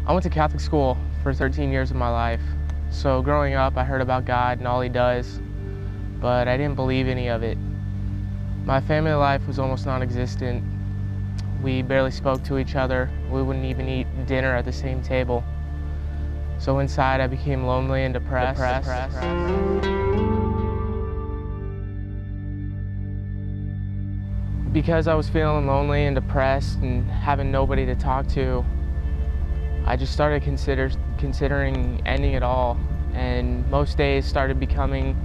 I went to Catholic school for 13 years of my life. So growing up, I heard about God and all He does, but I didn't believe any of it. My family life was almost non-existent. We barely spoke to each other. We wouldn't even eat dinner at the same table. So inside, I became lonely and depressed. Because I was feeling lonely and depressed and having nobody to talk to, I just started considering ending it all. And most days started becoming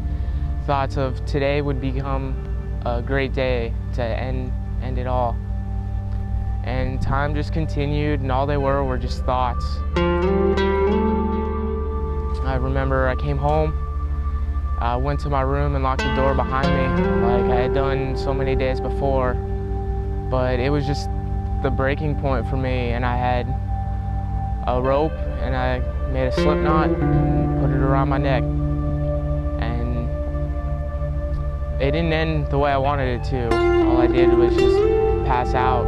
thoughts of today would become a great day to end it all. And time just continued, and all they were just thoughts. I remember I came home, I went to my room and locked the door behind me like I had done so many days before. But it was just the breaking point for me, and I had a rope and I made a slip knot and put it around my neck. And it didn't end the way I wanted it to. All I did was just pass out.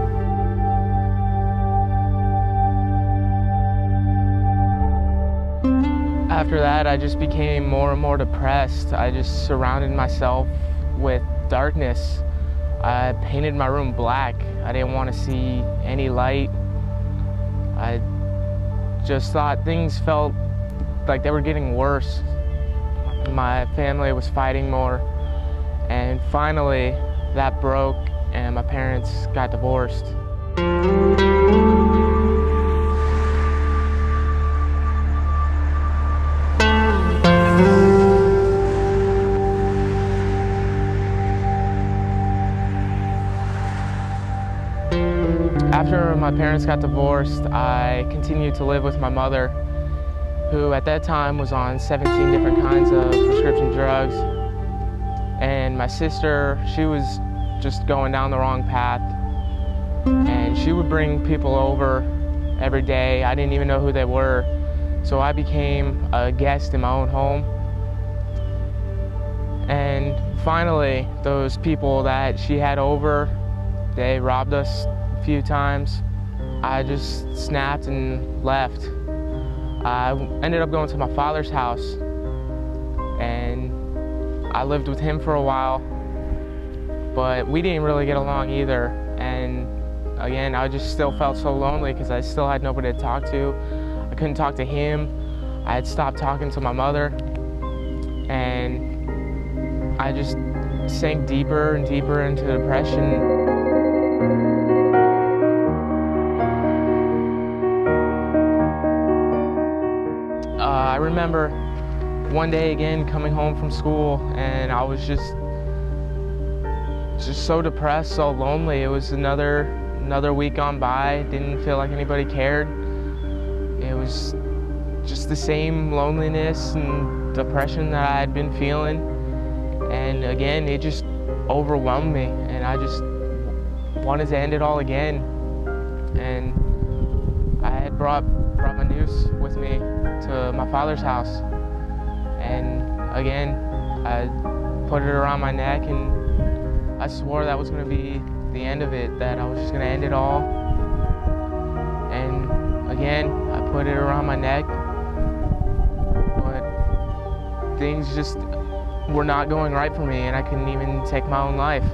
After that, I just became more and more depressed. I just surrounded myself with darkness. I painted my room black. I didn't want to see any light. I just thought things felt like they were getting worse. My family was fighting more. And finally, that broke and my parents got divorced. After my parents got divorced, I continued to live with my mother, who at that time was on 17 different kinds of prescription drugs. And my sister, she was just going down the wrong path. And she would bring people over every day. I didn't even know who they were. So I became a guest in my own home. And finally, those people that she had over, they robbed us a few times. I just snapped and left. I ended up going to my father's house, and I lived with him for a while, but we didn't really get along either. And again, I just still felt so lonely because I still had nobody to talk to. I couldn't talk to him. I had stopped talking to my mother, and I just sank deeper and deeper into depression. I remember one day again coming home from school, and I was just so depressed, so lonely. It was another week gone by. Didn't feel like anybody cared. It was just the same loneliness and depression that I had been feeling. And again, it just overwhelmed me, and I just wanted to end it all again. And I had brought my noose with me to my father's house. And again, I put it around my neck, and I swore that was going to be the end of it, that I was just going to end it all. And again, I put it around my neck, but things just were not going right for me, and I couldn't even take my own life.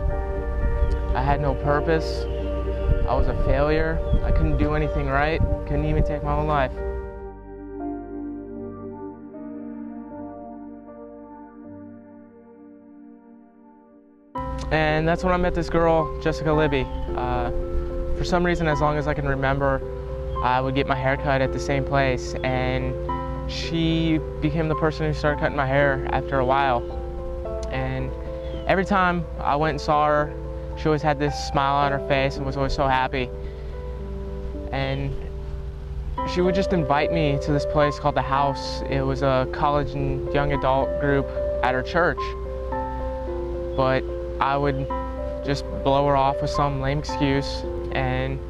I had no purpose. I was a failure. I couldn't do anything right. Couldn't even take my own life. And that's when I met this girl, Jessica Libby. For some reason, as long as I can remember, I would get my hair cut at the same place, and she became the person who started cutting my hair after a while. And every time I went and saw her, she always had this smile on her face and was always so happy. And she would just invite me to this place called The House. It was a college and young adult group at her church. But I would just blow her off with some lame excuse, and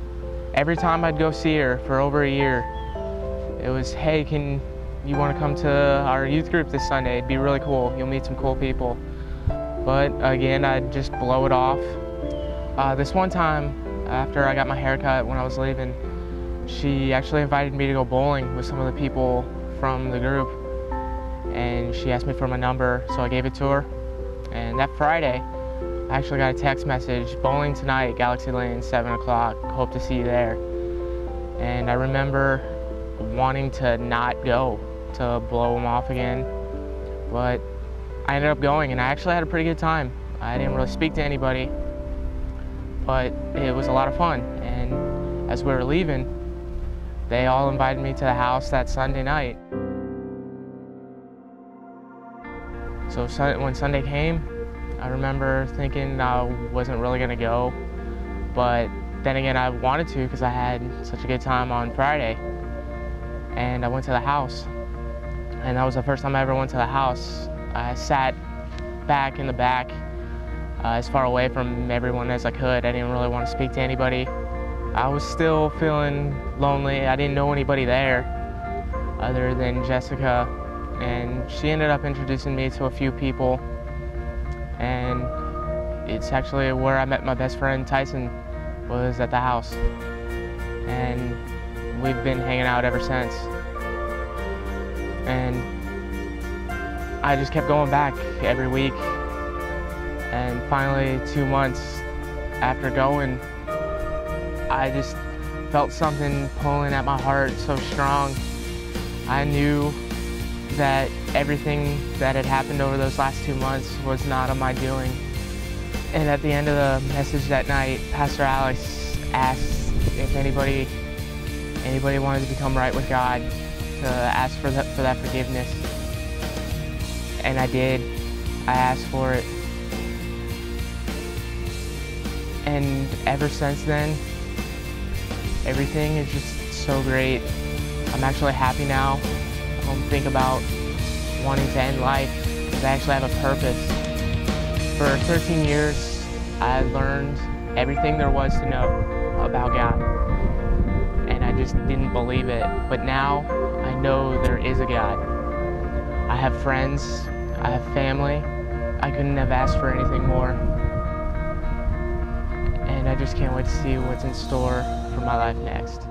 every time I'd go see her for over a year, it was, hey, can you want to come to our youth group this Sunday? It'd be really cool. You'll meet some cool people. But again, I'd just blow it off. This one time, after I got my hair cut when I was leaving, She actually invited me to go bowling with some of the people from the group, and she asked me for my number, so I gave it to her. And that Friday, I actually got a text message, bowling tonight, Galaxy Lane, 7 o'clock, hope to see you there. And I remember wanting to not go, to blow them off again, but I ended up going, and I actually had a pretty good time. I didn't really speak to anybody, but it was a lot of fun. And as we were leaving, they all invited me to the house that Sunday night. So when Sunday came, I remember thinking I wasn't really gonna go, but then again I wanted to because I had such a good time on Friday. And I went to the house, and that was the first time I ever went to the house. I sat back in the back, as far away from everyone as I could. I didn't really want to speak to anybody. I was still feeling lonely. I didn't know anybody there other than Jessica, and she ended up introducing me to a few people, and it's actually where I met my best friend Tyson, was at the house, and we've been hanging out ever since. And I just kept going back every week, and finally 2 months after going, I just felt something pulling at my heart so strong. I knew that everything that had happened over those last 2 months was not of my doing. And at the end of the message that night, Pastor Alex asked if anybody wanted to become right with God, to ask for that forgiveness. And I did. I asked for it. And ever since then, everything is just so great. I'm actually happy now. I don't think about wanting to end life, because I actually have a purpose. For 13 years, I learned everything there was to know about God, and I just didn't believe it. But now I know there is a God. I have friends, I have family. I couldn't have asked for anything more. And I just can't wait to see what's in store for my life next.